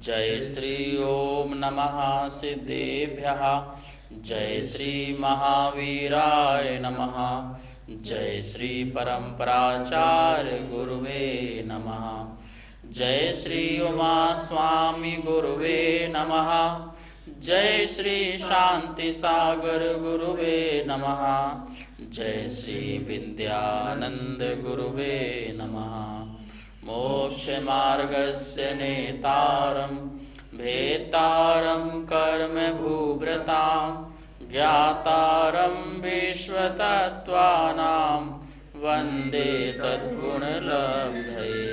जय श्री ओम नमः सिद्धेभ्यः। जय श्री महावीराय नमः। जय श्री परम्पराचार्य गुरुवे नमः। जय श्री उमा स्वामी गुरुवे नमः। जय श्री शांति सागर गुरुवे नमः। जय श्री विद्यानंद गुरुवे नमः। मोक्ष मार्गस्य नेतारं भेतारं कर्म भूभृतां ज्ञातारं विश्वतत्त्वानां वन्दे तद्गुणलब्धये।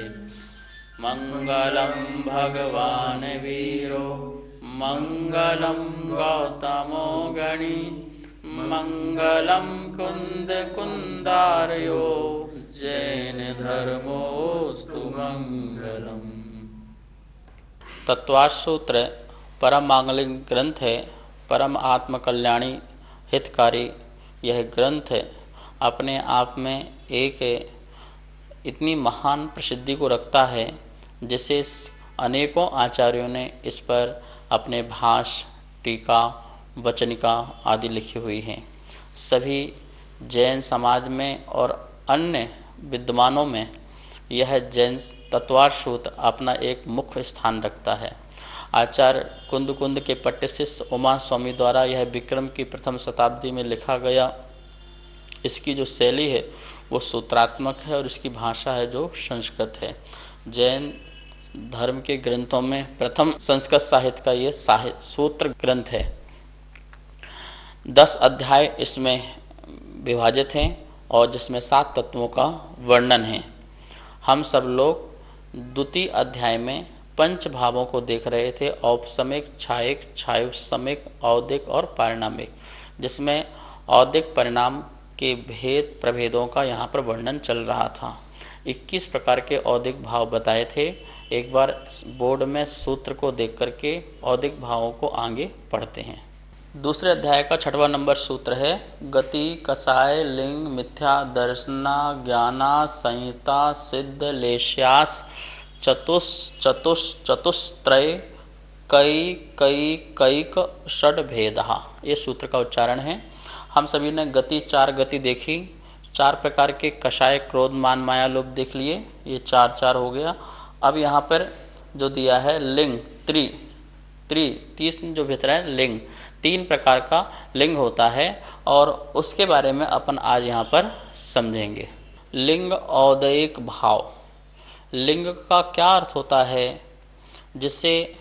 मंगलं भगवान् वीरो मंगलं गौतमो गणी मंगलं कुंद कुंदार्यो जैन धर्मोस्तु मंगलम। तत्वार्थ सूत्र परम मांगलिक ग्रंथ है, परम आत्म कल्याणी हितकारी। यह ग्रंथ अपने आप में एक इतनी महान प्रसिद्धि को रखता है जिसे अनेकों आचार्यों ने इस पर अपने भाष्य, टीका, वचनिका आदि लिखी हुई हैं। सभी जैन समाज में और अन्य विद्वानों में यह जैन तत्वार्थ सूत्र अपना एक मुख्य स्थान रखता है। आचार्य कुंद कुंद के पट्ट शिष्य उमा स्वामी द्वारा यह विक्रम की प्रथम शताब्दी में लिखा गया। इसकी जो शैली है वो सूत्रात्मक है और इसकी भाषा है जो संस्कृत है। जैन धर्म के ग्रंथों में प्रथम संस्कृत साहित्य का ये सूत्र ग्रंथ है। 10 अध्याय इसमें विभाजित हैं और जिसमें 7 तत्वों का वर्णन है। हम सब लोग द्वितीय अध्याय में पंच भावों को देख रहे थे, औपसमिक, छायिक, छायोपसमिक, औदिक और पारिणामिक, जिसमें औदिक परिणाम के भेद प्रभेदों का यहाँ पर वर्णन चल रहा था। 21 प्रकार के औदिक भाव बताए थे। एक बार बोर्ड में सूत्र को देख करके औदिक भावों को आगे पढ़ते हैं। दूसरे अध्याय का 6वां नंबर सूत्र है गति, कसाय, लिंग, मिथ्या दर्शना, ज्ञाना, संहिता, सिद्ध, लेश्यास, चतुस्त्रय, कई कई कैक षड भेदः। ये सूत्र का उच्चारण है। हम सभी ने गति 4 गति देखी, 4 प्रकार के कषाय, क्रोध, मान, माया, लोभ देख लिए। ये 4 हो गया। अब यहाँ पर जो दिया है लिंग, 30 जो भीतर है लिंग, 3 प्रकार का लिंग होता है और उसके बारे में अपन आज यहाँ पर समझेंगे। लिंग औदयिक भाव। लिंग का क्या अर्थ होता है? जिससे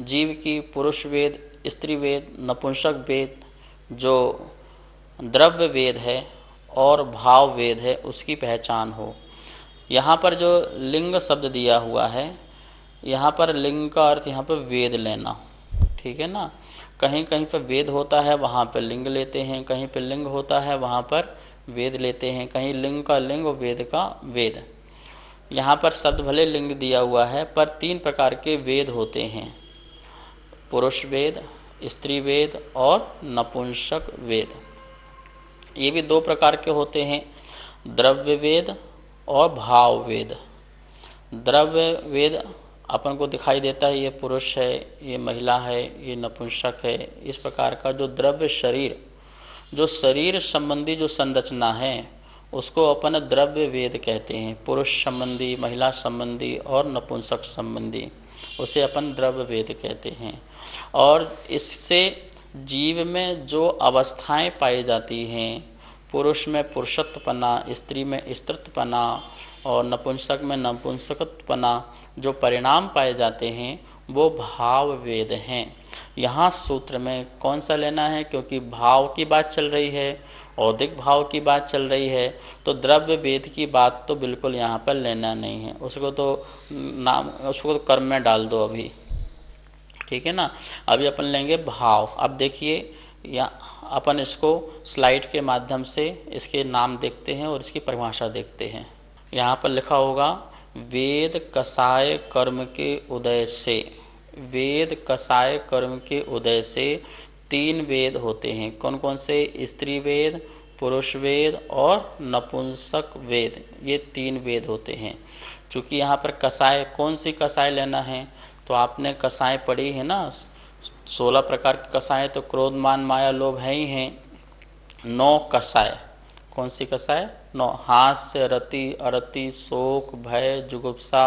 जीव की पुरुष वेद, स्त्री वेद, नपुंसक वेद, जो द्रव्य वेद है और भाव वेद है उसकी पहचान हो। यहाँ पर जो लिंग शब्द दिया हुआ है, यहाँ पर लिंग का अर्थ यहाँ पर वेद लेना, ठीक है ना। कहीं कहीं पर वेद होता है वहाँ पर लिंग लेते हैं, कहीं पर लिंग होता है वहाँ पर वेद लेते हैं, कहीं लिंग का लिंग और वेद का वेद। यहाँ पर शब्द भले लिंग दिया हुआ है पर 3 प्रकार के वेद होते हैं, पुरुष वेद, स्त्री वेद और नपुंसक वेद। ये भी 2 प्रकार के होते हैं, द्रव्य वेद और भाव वेद। द्रव्य वेद अपन को दिखाई देता है, ये पुरुष है, ये महिला है, ये नपुंसक है। इस प्रकार का जो द्रव्य शरीर, जो शरीर संबंधी जो संरचना है उसको अपन द्रव्य वेद कहते हैं। पुरुष संबंधी, महिला संबंधी और नपुंसक संबंधी, उसे अपन द्रव्य वेद कहते हैं। और इससे जीव में जो अवस्थाएं पाई जाती हैं, पुरुष में पुरुषत्वपना, स्त्री में स्त्रीत्वपना और नपुंसक में नपुंसकत्वपना, जो परिणाम पाए जाते हैं वो भाव वेद हैं। यहाँ सूत्र में कौन सा लेना है? क्योंकि भाव की बात चल रही है, औदिक भाव की बात चल रही है, तो द्रव्य वेद की बात तो बिल्कुल यहाँ पर लेना नहीं है। उसको तो कर्म में डाल दो अभी, ठीक है ना। अभी अपन लेंगे भाव। अब देखिए यहाँ अपन इसको स्लाइड के माध्यम से इसके नाम देखते हैं और इसकी परिभाषा देखते हैं। यहाँ पर लिखा होगा वेद कसाय कर्म के उदय से। वेद कसाय कर्म के उदय से 3 वेद होते हैं। कौन कौन से? स्त्री वेद, पुरुष वेद और नपुंसक वेद। ये 3 वेद होते हैं। चूँकि यहाँ पर कसाय, कौन सी कसाय लेना है? तो आपने कसाएं पढ़ी है ना, 16 प्रकार की कसाएं तो क्रोध मान माया लोभ है ही हैं। 9 कसाय, कौन सी कसाय? 9, हास्य, रति, अरति, शोक, भय, जुगुप्सा,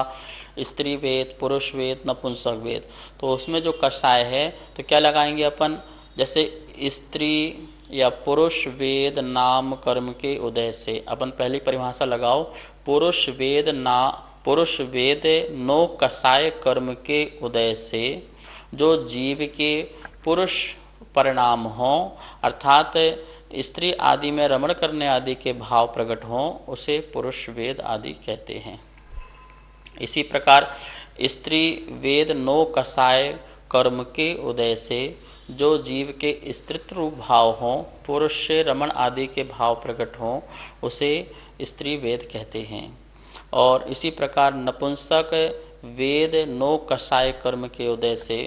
स्त्री वेद, पुरुष वेद, नपुंसक वेद। तो उसमें जो कसाय है तो क्या लगाएंगे अपन? जैसे स्त्री या पुरुष वेद नाम कर्म के उदय से, अपन पहली परिभाषा लगाओ, पुरुष वेद पुरुष वेद 9 कसाय कर्म के उदय से जो जीव के पुरुष परिणाम हों, अर्थात स्त्री आदि में रमण करने आदि के भाव प्रकट हों, उसे पुरुष वेद आदि कहते हैं। इसी प्रकार स्त्री वेद 9 कसाय कर्म के उदय से जो जीव के स्त्रीत्व रूप भाव हों, पुरुष से रमण आदि के भाव प्रकट हों, उसे स्त्री वेद कहते हैं। और इसी प्रकार नपुंसक वेद 9 कसाय कर्म के उदय से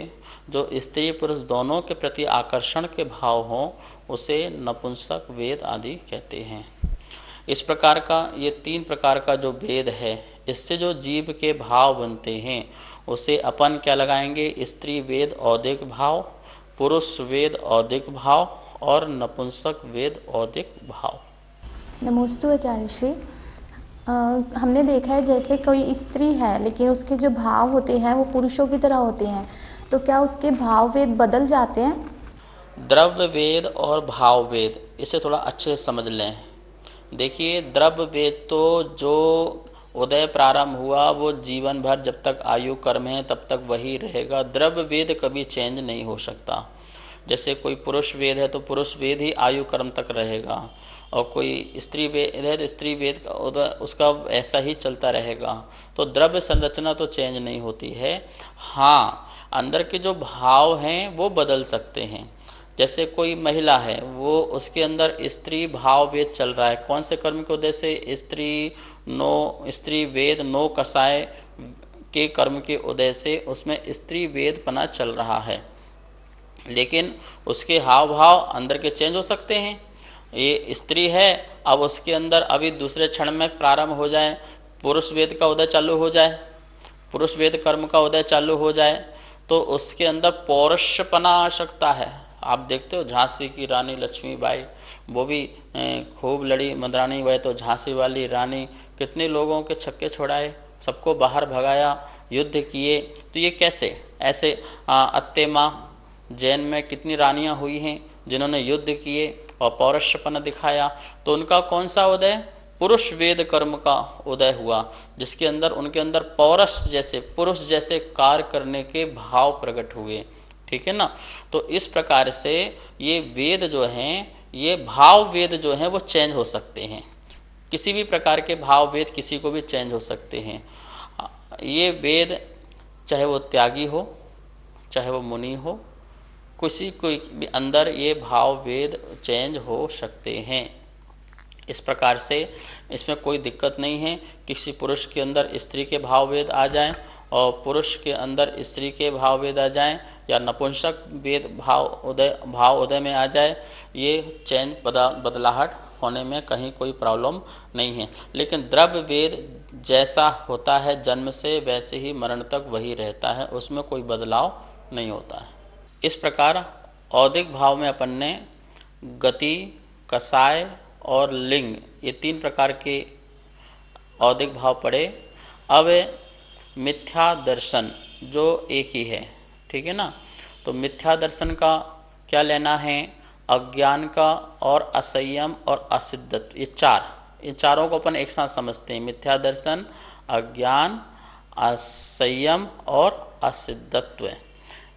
जो स्त्री पुरुष दोनों के प्रति आकर्षण के भाव हों, उसे नपुंसक वेद आदि कहते हैं। इस प्रकार का ये 3 प्रकार का जो वेद है, इससे जो जीव के भाव बनते हैं उसे अपन क्या लगाएंगे? स्त्री वेद औदिक भाव, पुरुष वेद औदिक भाव और नपुंसक वेद औदिक भाव। नमोस्तु आचार्य श्री। हमने देखा है जैसे कोई स्त्री है लेकिन उसके जो भाव होते हैं वो पुरुषों की तरह होते हैं, तो क्या उसके भाव वेद बदल जाते हैं? द्रव्य वेद और भाव वेद, इसे थोड़ा अच्छे से समझ लें। देखिए, द्रव्य वेद तो जो उदय प्रारंभ हुआ वो जीवन भर जब तक आयु कर्म है तब तक वही रहेगा। द्रव्य वेद कभी चेंज नहीं हो सकता। जैसे कोई पुरुष वेद है तो पुरुष वेद ही आयु कर्म तक रहेगा, और कोई स्त्री वेद है तो स्त्री वेद का उदय उसका ऐसा ही चलता रहेगा। तो द्रव्य संरचना तो चेंज नहीं होती है। हाँ, अंदर के जो भाव हैं वो बदल सकते हैं। जैसे कोई महिला है, वो उसके अंदर स्त्री भाव वेद चल रहा है, कौन से कर्म के उदय से? स्त्री वेद 9 कसाय के कर्म के उदय से उसमें स्त्री वेद पना चल रहा है, लेकिन उसके हाव भाव अंदर के चेंज हो सकते हैं। ये स्त्री है, अब उसके अंदर अभी दूसरे क्षण में प्रारंभ हो जाए, पुरुष वेद का उदय चालू हो जाए, पुरुष वेद कर्म का उदय चालू हो जाए, तो उसके अंदर पौरुषपना आ सकता है। आप देखते हो झांसी की रानी लक्ष्मीबाई, वो भी खूब लड़ी मदरानी बाई, तो झांसी वाली रानी कितने लोगों के छक्के छोड़ाए, सबको बाहर भगाया, युद्ध किए। तो ये कैसे? ऐसे अत्तेमा जैन में कितनी रानियां हुई हैं जिन्होंने युद्ध किए और पौरुषपन दिखाया। तो उनका कौन सा उदय? पुरुष वेद कर्म का उदय हुआ, जिसके अंदर उनके अंदर पौरुष जैसे, पुरुष जैसे कार्य करने के भाव प्रकट हुए। ठीक है ना? तो इस प्रकार से ये वेद जो हैं, ये भाव वेद जो हैं वो चेंज हो सकते हैं। किसी भी प्रकार के भाव वेद किसी को भी चेंज हो सकते हैं। ये वेद चाहे वो त्यागी हो, चाहे वो मुनि हो, किसी कोई भी अंदर ये भाव वेद चेंज हो सकते हैं। इस प्रकार से इसमें कोई दिक्कत नहीं है। किसी पुरुष के अंदर स्त्री के भाव वेद आ जाएं और पुरुष के अंदर स्त्री के भाव वेद आ जाएं, या नपुंसक वेद भाव उदय में आ जाए, ये चेंज बदलाहट होने में कहीं कोई प्रॉब्लम नहीं है। लेकिन द्रव्य वेद जैसा होता है जन्म से, वैसे ही मरण तक वही रहता है, उसमें कोई बदलाव नहीं होता है। इस प्रकार औदिक भाव में अपन ने गति, कसाय और लिंग, ये 3 प्रकार के औदिक भाव पढ़े। अब मिथ्या दर्शन जो एक ही है, ठीक है ना? तो मिथ्या दर्शन का क्या लेना है? अज्ञान का और असंयम और असिद्धत्व, ये चारों को अपन एक साथ समझते हैं। मिथ्या दर्शन, अज्ञान, असंयम और असिद्धत्व।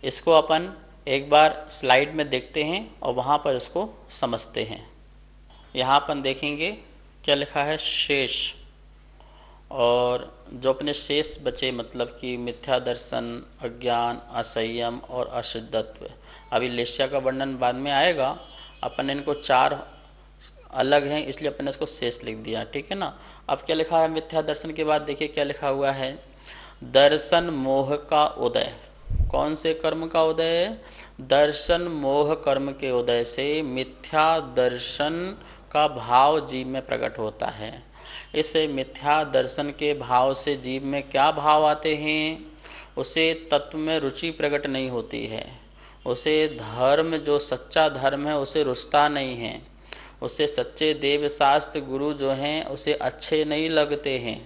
इसको अपन एक बार स्लाइड में देखते हैं और वहाँ पर इसको समझते हैं। यहाँ अपन देखेंगे क्या लिखा है? शेष। और जो अपने शेष बचे, मतलब कि मिथ्या दर्शन, अज्ञान, असंयम और असिद्धत्व। अभी लेस्या का वर्णन बाद में आएगा। अपन इनको 4 अलग हैं, इसलिए अपन ने इसको शेष लिख दिया, ठीक है ना? अब क्या लिखा है मिथ्या दर्शन के बाद? देखिए क्या लिखा हुआ है। दर्शन मोह का उदय। कौन से कर्म का उदय है? दर्शन मोह कर्म के उदय से मिथ्या दर्शन का भाव जीव में प्रकट होता है। इस मिथ्या दर्शन के भाव से जीव में क्या भाव आते हैं? उसे तत्व में रुचि प्रकट नहीं होती है, उसे धर्म जो सच्चा धर्म है उसे रुचता नहीं है, उसे सच्चे देव शास्त्र गुरु जो हैं उसे अच्छे नहीं लगते हैं,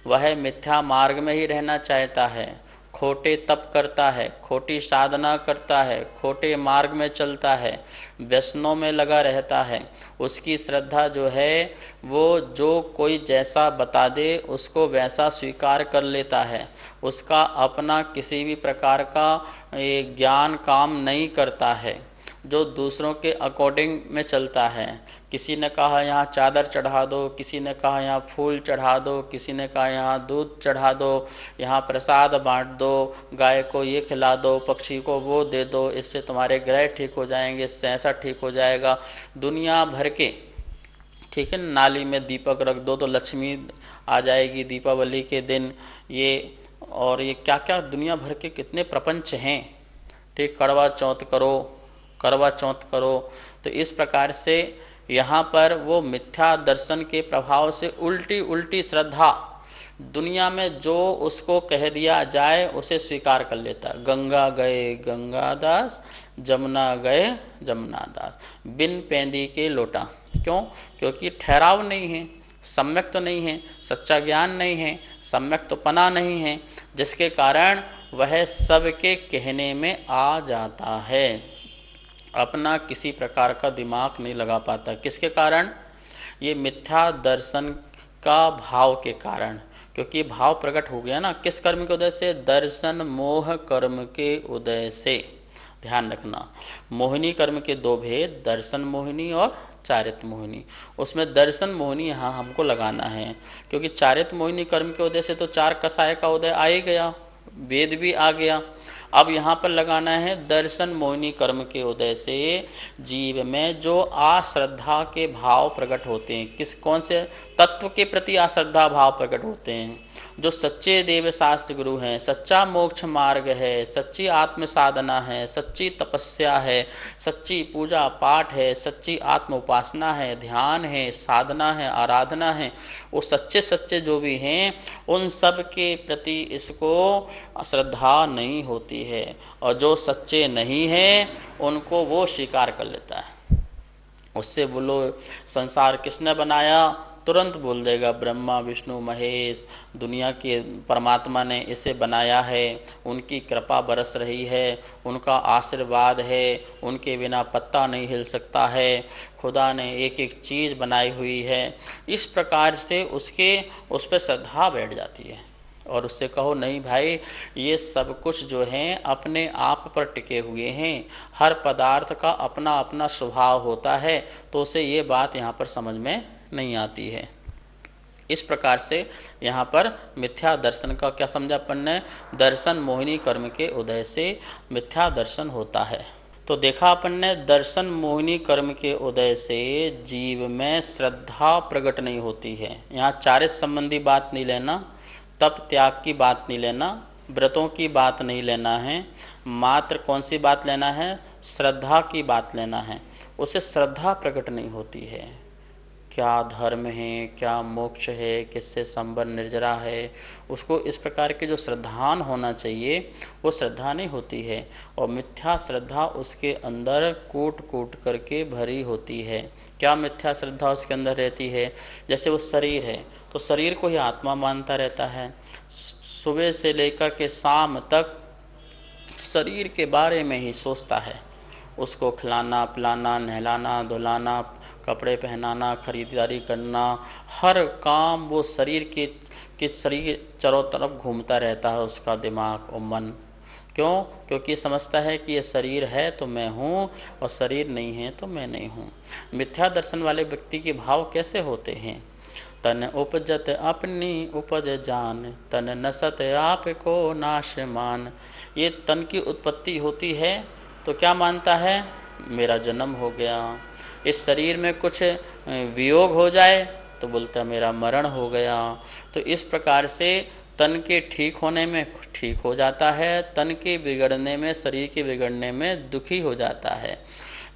वह मिथ्या मार्ग में ही रहना चाहता है, खोटे तप करता है, खोटी साधना करता है, खोटे मार्ग में चलता है, व्यसनों में लगा रहता है। उसकी श्रद्धा जो है वो जो कोई जैसा बता दे उसको वैसा स्वीकार कर लेता है, उसका अपना किसी भी प्रकार का ज्ञान काम नहीं करता है, जो दूसरों के अकॉर्डिंग में चलता है। किसी ने कहा यहाँ चादर चढ़ा दो, किसी ने कहा यहाँ फूल चढ़ा दो, किसी ने कहा यहाँ दूध चढ़ा दो, यहाँ प्रसाद बांट दो, गाय को ये खिला दो, पक्षी को वो दे दो, इससे तुम्हारे ग्रह ठीक हो जाएंगे, इससे ऐसा ठीक हो जाएगा। दुनिया भर के, ठीक है, नाली में दीपक रख दो तो लक्ष्मी आ जाएगी दीपावली के दिन, ये और ये क्या क्या दुनिया भर के कितने प्रपंच हैं। ठीक, करवा चौथ करो, करवा चौथ करो। तो इस प्रकार से यहाँ पर वो मिथ्या दर्शन के प्रभाव से उल्टी उल्टी श्रद्धा, दुनिया में जो उसको कह दिया जाए उसे स्वीकार कर लेता। गंगा गए गंगादास, जमुना गए जमुनादास, बिन पैंदी के लोटा। क्यों? क्योंकि ठहराव नहीं है, सम्यक तो नहीं है, सच्चा ज्ञान नहीं है, सम्यक तो पना नहीं है, जिसके कारण वह सबके कहने में आ जाता है, अपना किसी प्रकार का दिमाग नहीं लगा पाता। किसके कारण? ये मिथ्या दर्शन का भाव के कारण, क्योंकि भाव प्रकट हो गया ना। किस कर्म के उदय से? दर्शन मोह कर्म के उदय से। ध्यान रखना, मोहिनी कर्म के दो भेद, दर्शन मोहिनी और चारित्र मोहिनी। उसमें दर्शन मोहिनी यहाँ हमको लगाना है, क्योंकि चारित्र मोहिनी कर्म के उदय से तो चार कसाय का उदय आ ही गया, वेद भी आ गया। अब यहाँ पर लगाना है दर्शन मोहिनी कर्म के उदय से जीव में जो आश्रद्धा के भाव प्रकट होते हैं। किस कौन से तत्व के प्रति आश्रद्धा भाव प्रकट होते हैं? जो सच्चे देव शास्त्र गुरु हैं, सच्चा मोक्ष मार्ग है, सच्ची आत्म साधना है, सच्ची तपस्या है, सच्ची पूजा पाठ है, सच्ची आत्म उपासना है, ध्यान है, साधना है, आराधना है, वो सच्चे सच्चे जो भी हैं उन सब के प्रति इसको श्रद्धा नहीं होती है, और जो सच्चे नहीं हैं उनको वो स्वीकार कर लेता है। उससे बोलो संसार किसने बनाया, तुरंत बोल देगा ब्रह्मा विष्णु महेश, दुनिया के परमात्मा ने इसे बनाया है, उनकी कृपा बरस रही है, उनका आशीर्वाद है, उनके बिना पत्ता नहीं हिल सकता है, खुदा ने एक एक चीज़ बनाई हुई है। इस प्रकार से उसके उस पर श्रद्धा बैठ जाती है। और उससे कहो नहीं भाई, ये सब कुछ जो हैं अपने आप पर टिके हुए हैं, हर पदार्थ का अपना अपना स्वभाव होता है, तो उसे ये बात यहाँ पर समझ में नहीं आती है। इस प्रकार से यहाँ पर मिथ्या दर्शन का क्या समझा अपन ने? दर्शन मोहिनी कर्म के उदय से मिथ्या दर्शन होता है। तो देखा अपन ने, दर्शन मोहिनी कर्म के उदय से जीव में श्रद्धा प्रकट नहीं होती है। यहाँ चारित्र संबंधी बात नहीं लेना, तप त्याग की बात नहीं लेना, व्रतों की बात नहीं लेना है, मात्र कौन सी बात लेना है? श्रद्धा की बात लेना है। उसे श्रद्धा प्रकट नहीं होती है, क्या धर्म है, क्या मोक्ष है, किससे संबंध निर्जरा है, उसको इस प्रकार के जो श्रद्धान होना चाहिए वो श्रद्धा नहीं होती है। और मिथ्या श्रद्धा उसके अंदर कूट कूट करके भरी होती है। क्या मिथ्या श्रद्धा उसके अंदर रहती है? जैसे वो शरीर है तो शरीर को ही आत्मा मानता रहता है, सुबह से लेकर के शाम तक शरीर के बारे में ही सोचता है, उसको खिलाना पिलाना, नहलाना धुलाना, कपड़े पहनाना, खरीदारी करना, हर काम वो शरीर के शरीर चारों तरफ घूमता रहता है उसका दिमाग और मन। क्यों? क्योंकि समझता है कि ये शरीर है तो मैं हूँ और शरीर नहीं है तो मैं नहीं हूँ। मिथ्या दर्शन वाले व्यक्ति के भाव कैसे होते हैं? तन उपजत अपनी उपज जान, तन नसत आप को नाश मान। ये तन की उत्पत्ति होती है तो क्या मानता है? मेरा जन्म हो गया। इस शरीर में कुछ वियोग हो जाए तो बोलता है मेरा मरण हो गया। तो इस प्रकार से तन के ठीक होने में ठीक हो जाता है, तन के बिगड़ने में, शरीर के बिगड़ने में दुखी हो जाता है।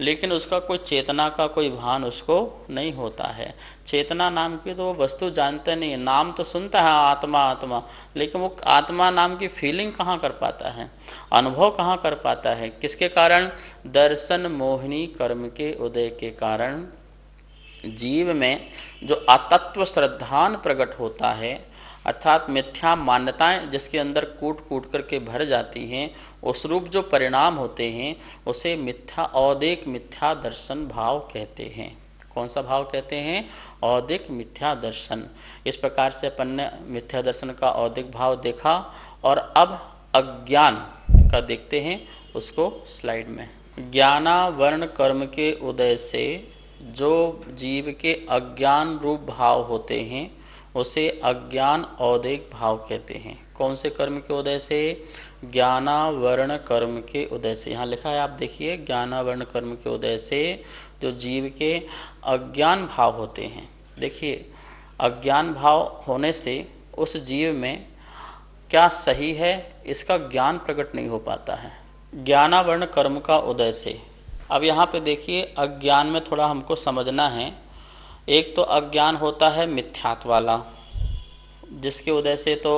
लेकिन उसका कोई चेतना का कोई भान उसको नहीं होता है। चेतना नाम की तो वो वस्तु जानता नहीं है, नाम तो सुनता है आत्मा आत्मा, लेकिन वो आत्मा नाम की फीलिंग कहाँ कर पाता है, अनुभव कहाँ कर पाता है। किसके कारण? दर्शन मोहिनी कर्म के उदय के कारण जीव में जो अतत्व श्रद्धान प्रकट होता है, अर्थात मिथ्या मान्यताएं जिसके अंदर कूट कूट करके भर जाती हैं, उस रूप जो परिणाम होते हैं उसे मिथ्या औदिक मिथ्या दर्शन भाव कहते हैं। कौन सा भाव कहते हैं? औदिक मिथ्या दर्शन। इस प्रकार से अपन ने मिथ्या दर्शन का औदिक भाव देखा, और अब अज्ञान का देखते हैं उसको स्लाइड में। ज्ञानावरण कर्म के उदय से जो जीव के अज्ञान रूप भाव होते हैं उसे अज्ञान औदिक भाव कहते हैं। कौन से कर्म के उदय से? ज्ञानावरण कर्म के उदय से। यहाँ लिखा है, आप देखिए, ज्ञानावरण कर्म के उदय से जो जीव के अज्ञान भाव होते हैं। देखिए, अज्ञान भाव होने से उस जीव में क्या सही है इसका ज्ञान प्रकट नहीं हो पाता है। ज्ञानावरण कर्म का उदय से, अब यहाँ पे देखिए, अज्ञान में थोड़ा हमको समझना है। एक तो अज्ञान होता है मिथ्यात्व वाला, जिसके उदय से तो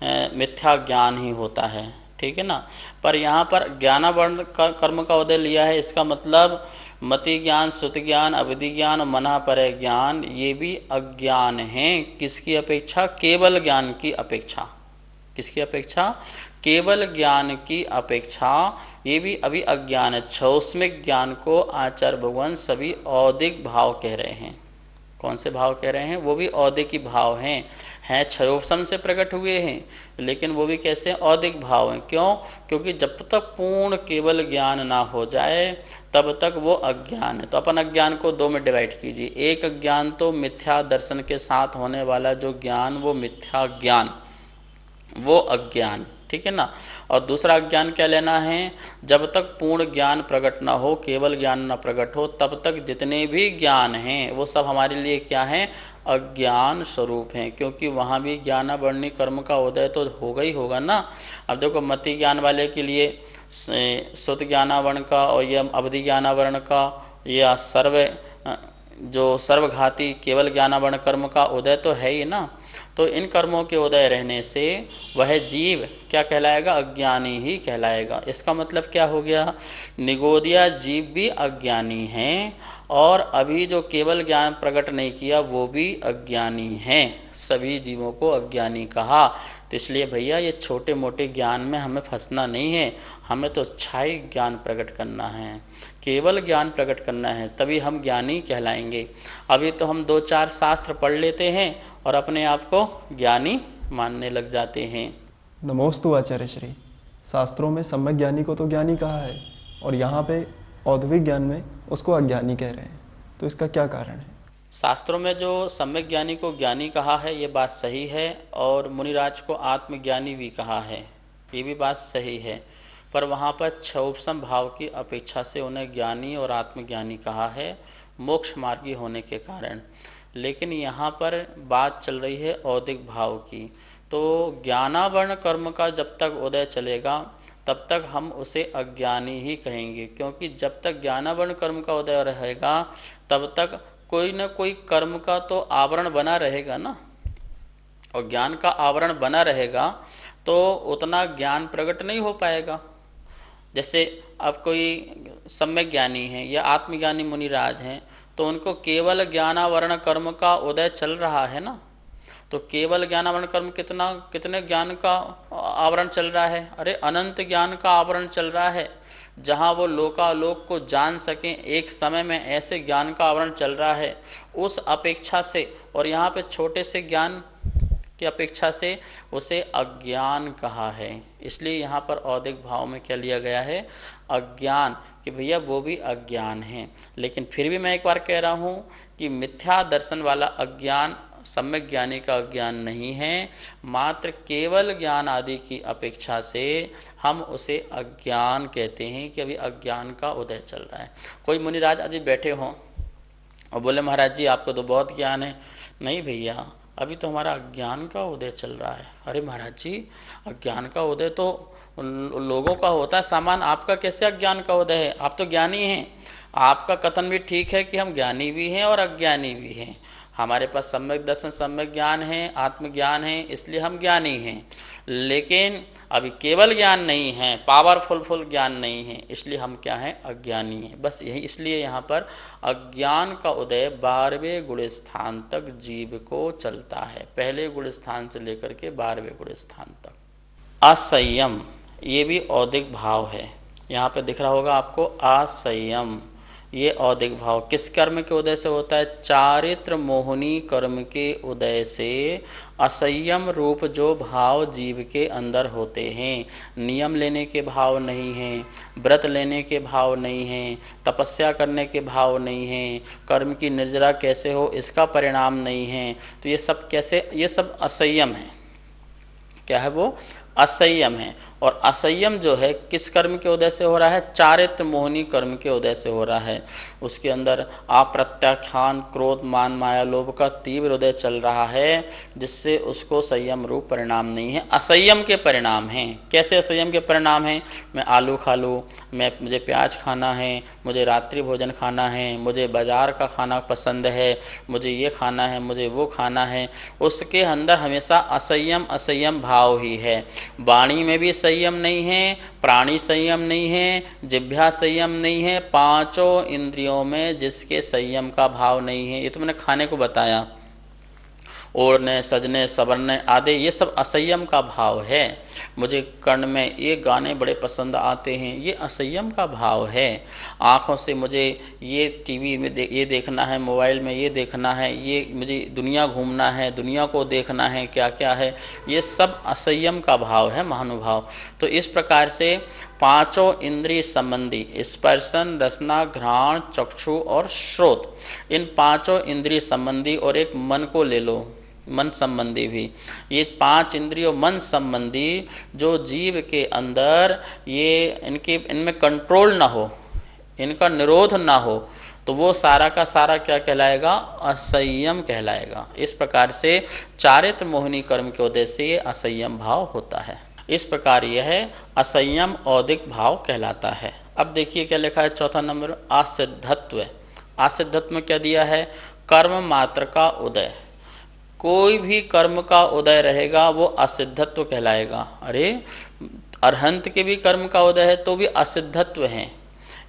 मिथ्या ज्ञान ही होता है, ठीक है ना। पर यहाँ पर ज्ञानावरण कर्म का उदय लिया है, इसका मतलब मति ज्ञान, श्रुति ज्ञान, अविधि ज्ञान और मना पर ज्ञान, ये भी अज्ञान हैं। किसकी अपेक्षा? केवल ज्ञान की अपेक्षा। किसकी अपेक्षा? केवल ज्ञान की अपेक्षा ये भी अभी अज्ञान है। छौस्मिक ज्ञान को आचार्य भगवान सभी औदिक भाव कह रहे हैं। कौन से भाव कह रहे हैं? वो भी औदिक ही भाव हैं क्षयोपम से प्रकट हुए हैं, लेकिन वो भी कैसे? औदिक भाव हैं। क्यों? क्योंकि जब तक पूर्ण केवल ज्ञान ना हो जाए तब तक वो अज्ञान है। तो अपन अज्ञान को दो में डिवाइड कीजिए। एक अज्ञान तो मिथ्या दर्शन के साथ होने वाला जो ज्ञान, वो मिथ्या ज्ञान, वो अज्ञान, ठीक है ना। और दूसरा अज्ञान क्या लेना है? जब तक पूर्ण ज्ञान प्रकट ना हो, केवल ज्ञान ना प्रकट हो, तब तक जितने भी ज्ञान हैं वो सब हमारे लिए क्या हैं? अज्ञान स्वरूप हैं। क्योंकि वहाँ भी ज्ञानावरणी कर्म का उदय तो होगा ही होगा ना। अब देखो, मति ज्ञान वाले के लिए श्रुत ज्ञानावरण का और यह अवधि ज्ञानावरण का या जो सर्वघाती केवल ज्ञानावरण कर्म का उदय तो है ही ना। तो इन कर्मों के उदय रहने से वह जीव क्या कहलाएगा? अज्ञानी ही कहलाएगा। इसका मतलब क्या हो गया? निगोदिया जीव भी अज्ञानी हैं, और अभी जो केवल ज्ञान प्रकट नहीं किया वो भी अज्ञानी हैं। सभी जीवों को अज्ञानी कहा। तो इसलिए भैया, ये छोटे मोटे ज्ञान में हमें फंसना नहीं है, हमें तो अच्छाई ज्ञान प्रकट करना है, केवल ज्ञान प्रकट करना है, तभी हम ज्ञानी कहलाएंगे। अभी तो हम 2-4 शास्त्र पढ़ लेते हैं और अपने आप को ज्ञानी मानने लग जाते हैं। नमोस्तु आचार्य श्री। शास्त्रों में सम्यक ज्ञानी को तो ज्ञानी कहा है, और यहाँ पे औद्विक ज्ञान में उसको अज्ञानी कह रहे हैं, तो इसका क्या कारण है? शास्त्रों में जो सम्यक ज्ञानी को ज्ञानी कहा है ये बात सही है, और मुनिराज को आत्मज्ञानी भी कहा है, ये भी बात सही है। पर वहाँ पर क्षोभसम भाव की अपेक्षा से उन्हें ज्ञानी और आत्मज्ञानी कहा है, मोक्ष मार्गी होने के कारण। लेकिन यहाँ पर बात चल रही है औदिक भाव की। तो ज्ञानावरण कर्म का जब तक उदय चलेगा तब तक हम उसे अज्ञानी ही कहेंगे, क्योंकि जब तक ज्ञानावरण कर्म का उदय रहेगा तब तक कोई न कोई कर्म का तो आवरण बना रहेगा ना, और ज्ञान का आवरण बना रहेगा तो उतना ज्ञान प्रकट नहीं हो पाएगा। जैसे अब कोई सम्यक ज्ञानी है या आत्मज्ञानी मुनिराज हैं, तो उनको केवल ज्ञानावरण कर्म का उदय चल रहा है ना। तो केवल ज्ञानावरण कर्म कितने ज्ञान का आवरण चल रहा है? अरे अनंत ज्ञान का आवरण चल रहा है, जहाँ वो लोकालोक को जान सकें एक समय में, ऐसे ज्ञान का आवरण चल रहा है। उस अपेक्षा से, और यहाँ पे छोटे से ज्ञान की अपेक्षा से उसे अज्ञान कहा है। इसलिए यहाँ पर औदिक भाव में क्या लिया गया है? अज्ञान, कि भैया वो भी अज्ञान है। लेकिन फिर भी मैं एक बार कह रहा हूँ कि मिथ्या दर्शन वाला अज्ञान सम्यक ज्ञानी का अज्ञान नहीं है, मात्र केवल ज्ञान आदि की अपेक्षा से हम उसे अज्ञान कहते हैं कि अभी अज्ञान का उदय चल रहा है। कोई मुनिराज आदि बैठे हों और बोले महाराज जी आपको तो बहुत ज्ञान है। नहीं भैया, अभी तो हमारा अज्ञान का उदय चल रहा है। अरे महाराज जी, अज्ञान का उदय तो लोगों का होता है सामान, आपका कैसे अज्ञान का उदय है? आप तो ज्ञानी हैं। आपका कथन भी ठीक है कि हम ज्ञानी भी हैं और अज्ञानी भी हैं। हमारे पास सम्यक दर्शन, सम्यक ज्ञान है, आत्मज्ञान है, इसलिए हम ज्ञानी हैं। लेकिन अभी केवल ज्ञान नहीं है, पावरफुल ज्ञान नहीं है, इसलिए हम क्या हैं? अज्ञानी हैं। बस यही, इसलिए यहाँ पर अज्ञान का उदय 12वें गुण स्थान तक जीव को चलता है, पहले गुण स्थान से लेकर के 12वें गुण स्थान तक। असंयम, ये भी औदिक भाव है। यहाँ पे दिख रहा होगा आपको असंयम, ये औदिक भाव किस कर्म के उदय से होता है? चारित्र मोहनी कर्म के उदय से असंयम रूप जो भाव जीव के अंदर होते हैं। नियम लेने के भाव नहीं हैं, व्रत लेने के भाव नहीं हैं, तपस्या करने के भाव नहीं हैं, कर्म की निर्जरा कैसे हो इसका परिणाम नहीं है। तो ये सब कैसे? ये सब असंयम है। क्या है वो? असंयम है। और असंयम जो है किस कर्म के उदय से हो रहा है? चारित्र मोहनी कर्म के उदय से हो रहा है। उसके अंदर अप्रत्याख्यान, क्रोध, मान, माया, लोभ का तीव्र उदय चल रहा है, जिससे उसको संयम रूप परिणाम नहीं है, असंयम के परिणाम हैं। कैसे असंयम के परिणाम हैं? मैं आलू खा लूँ, मुझे प्याज खाना है, मुझे रात्रि भोजन खाना है, मुझे बाजार का खाना पसंद है, मुझे ये खाना है, मुझे वो खाना है, उसके अंदर हमेशा असंयम असंयम भाव ही है। वाणी में भी संयम नहीं है, प्राणी संयम नहीं है, जिह्वा संयम नहीं है, पांचों इंद्रियों में जिसके संयम का भाव नहीं है। ये तो मैंने खाने को बताया, ओढ़ने, सजने, संवरने आदि, ये सब असंयम का भाव है। मुझे कर्ण में ये गाने बड़े पसंद आते हैं, ये असंयम का भाव है। आँखों से मुझे ये टीवी में ये देखना है, मोबाइल में ये देखना है, ये मुझे दुनिया घूमना है, दुनिया को देखना है, क्या क्या है, ये सब असंयम का भाव है महानुभाव। तो इस प्रकार से पांचों इंद्रिय संबंधी स्पर्शन, रसना, घ्राण, चक्षु और श्रोत, इन पांचों इंद्रिय संबंधी, और एक मन को ले लो, मन संबंधी भी, ये पांच इंद्रियों मन संबंधी जो जीव के अंदर ये इनमें कंट्रोल ना हो, इनका निरोध ना हो, तो वो सारा का सारा क्या कहलाएगा? असंयम कहलाएगा। इस प्रकार से चारित्र मोहिनी कर्म के उदय से ये असंयम भाव होता है। इस प्रकार यह असंयम औदिक भाव कहलाता है। अब देखिए क्या लिखा है चौथा नंबर, आसिद्धत्व। आसिद्धत्व में क्या दिया है? कर्म मात्र का उदय। कोई भी कर्म का उदय रहेगा वो असिद्धत्व कहलाएगा। अरे अरहंत के भी कर्म का उदय है तो भी असिद्धत्व है,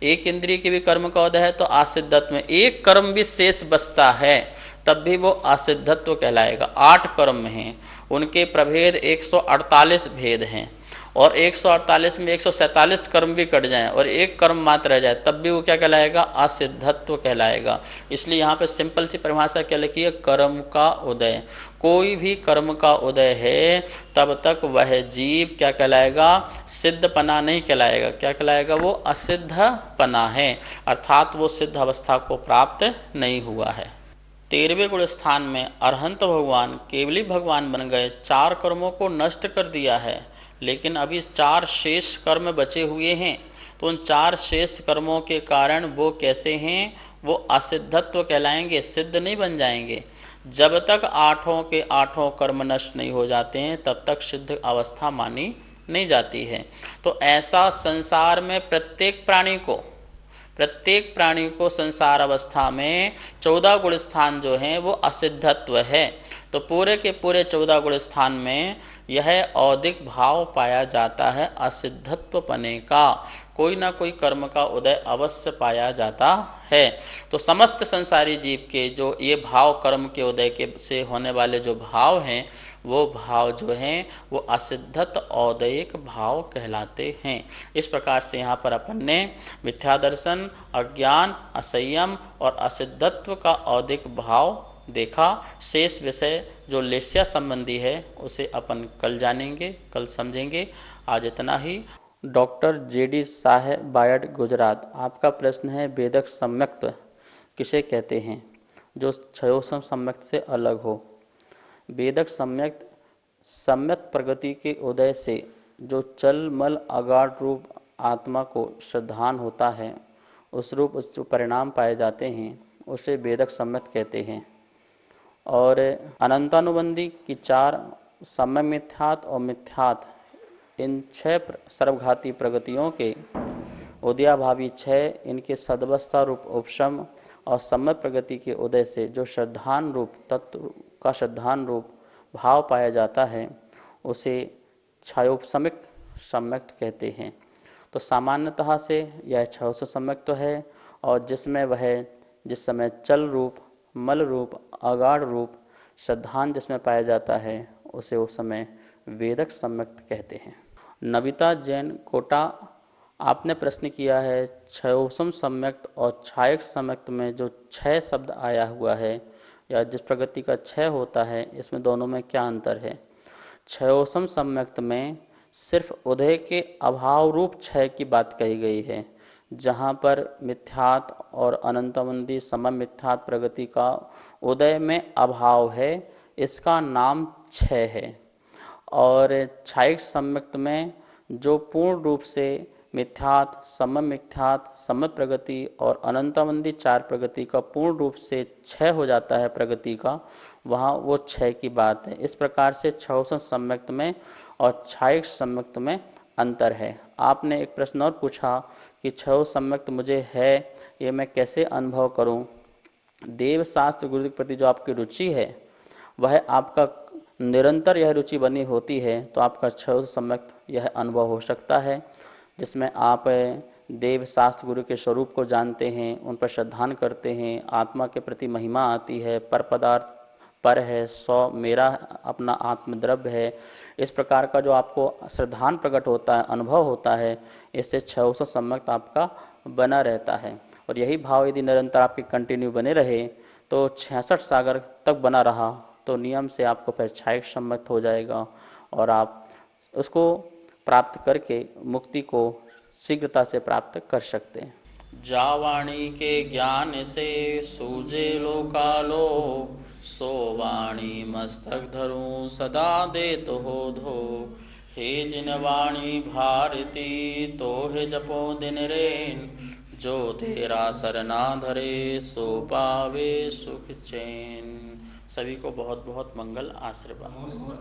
एक इंद्रिय के भी कर्म का उदय है तो असिद्धत्व में, एक कर्म भी शेष बचता है तब भी वो असिद्धत्व कहलाएगा। 8 कर्म हैं, उनके प्रभेद 148 भेद हैं, और 148 में 147 कर्म भी कट जाएं और एक कर्म मात्र रह जाए तब भी वो क्या कहलाएगा? असिद्धत्व कहलाएगा। इसलिए यहाँ पे सिंपल सी परिभाषा क्या लिखी है? कर्म का उदय। कोई भी कर्म का उदय है तब तक वह जीव क्या कहलाएगा? सिद्धपना नहीं कहलाएगा। क्या कहलाएगा? वो असिद्धपना है, अर्थात वो सिद्ध अवस्था को प्राप्त नहीं हुआ है। 13वें गुण स्थान में अरहंत भगवान केवली भगवान बन गए, 4 कर्मों को नष्ट कर दिया है, लेकिन अभी 4 शेष कर्म बचे हुए हैं। तो उन 4 शेष कर्मों के कारण वो कैसे हैं? वो असिद्धत्व कहलाएंगे, सिद्ध नहीं बन जाएंगे। जब तक 8 के 8 कर्म नष्ट नहीं हो जाते हैं तब तक सिद्ध अवस्था मानी नहीं जाती है। तो ऐसा संसार में प्रत्येक प्राणी को संसार अवस्था में 14 गुण स्थान जो हैं वो असिद्धत्व है। तो पूरे के पूरे 14 गुण स्थान में यह औदिक भाव पाया जाता है, असिद्धत्व पने का। कोई ना कोई कर्म का उदय अवश्य पाया जाता है। तो समस्त संसारी जीव के जो ये भाव, कर्म के उदय के से होने वाले जो भाव हैं, वो भाव जो हैं वो असिद्धत औदयिक भाव कहलाते हैं। इस प्रकार से यहाँ पर अपन ने मिथ्या दर्शन, अज्ञान, असंयम और असिद्धत्व का औदिक भाव देखा। शेष विषय जो लेस्या संबंधी है उसे अपन कल जानेंगे, कल समझेंगे। आज इतना ही। डॉक्टर JD शाह, बायड, गुजरात। आपका प्रश्न है वेदक सम्यक्त किसे कहते हैं जो क्षयोसम सम्यक्त से अलग हो? वेदक सम्यक प्रगति के उदय से जो चल मल अगाढ़ रूप आत्मा को श्रद्धान होता है, उस रूप जो परिणाम पाए जाते हैं उसे वेदक सम्यक कहते हैं। और अनंतानुबंधी की 4 समय मिथ्यात और मिथ्यात, इन 6 सर्वघाती प्रगतियों के उदयाभावी 6 इनके सदवस्था रूप उपशम और समय प्रगति के उदय से जो श्रद्धान रूप तत्व का श्रद्धान रूप भाव पाया जाता है उसे क्षयोपशमिक सम्यक्त कहते हैं। तो सामान्यतः से यह 600 सम्यक्त है और जिसमें वह जिस समय चल रूप, मल रूप, अगाढ़ रूप श्रद्धान जिसमें पाया जाता है उसे उस समय वेदक सम्यक्त कहते हैं। नविता जैन कोटा, आपने प्रश्न किया है क्षयोपम सम्यक्त और क्षायक सम्यक्त में जो 6 शब्द आया हुआ है या जिस प्रगति का 6 होता है इसमें दोनों में क्या अंतर है। क्षयोपम सम्यक्त में सिर्फ उदय के अभाव रूप क्षय की बात कही गई है, जहाँ पर मिथ्यात और अनंतमंदी समय मिथ्यात प्रगति का उदय में अभाव है, इसका नाम क्षय है। और क्षायिक सम्यक्त में जो पूर्ण रूप से मिथ्यात, समय प्रगति और अनंतमंदी 4 प्रगति का पूर्ण रूप से क्षय हो जाता है प्रगति का, वहाँ वो क्षय की बात है। इस प्रकार से क्षयोपम सम्यक्त में और क्षायिक सम्यक्त में अंतर है। आपने एक प्रश्न और पूछा कि क्षयोपम सम्यक्त मुझे है, ये मैं कैसे अनुभव करूं। देव शास्त्र गुरु के प्रति जो आपकी रुचि है वह आपका निरंतर यह रुचि बनी होती है तो आपका क्षयोपम सम्यक्त यह अनुभव हो सकता है, जिसमें आप देव शास्त्र गुरु के स्वरूप को जानते हैं, उन पर श्रद्धान करते हैं, आत्मा के प्रति महिमा आती है, पर पदार्थ पर है, सौ मेरा अपना आत्मद्रव्य है, इस प्रकार का जो आपको श्रद्धान प्रकट होता है, अनुभव होता है, इससे क्षयोपम सम्यक्त आपका बना रहता है। और यही भाव यदि निरंतर आपके कंटिन्यू बने रहे तो 66 सागर तक बना रहा तो नियम से आपको फिर क्षायिक सम्यक्त हो जाएगा और आप उसको प्राप्त करके मुक्ति को शीघ्रता से प्राप्त कर सकते हैं। जावाणी के ज्ञान से सूझे लोकालोक, सो वाणी मस्तक धरूं सदा देत हो धो। हे जिन वाणी भारती तो हे जपो दिन रेन, जो तेरा सरना धरे सो पावे सुख चैन। सभी को बहुत बहुत मंगल आशीर्वाद।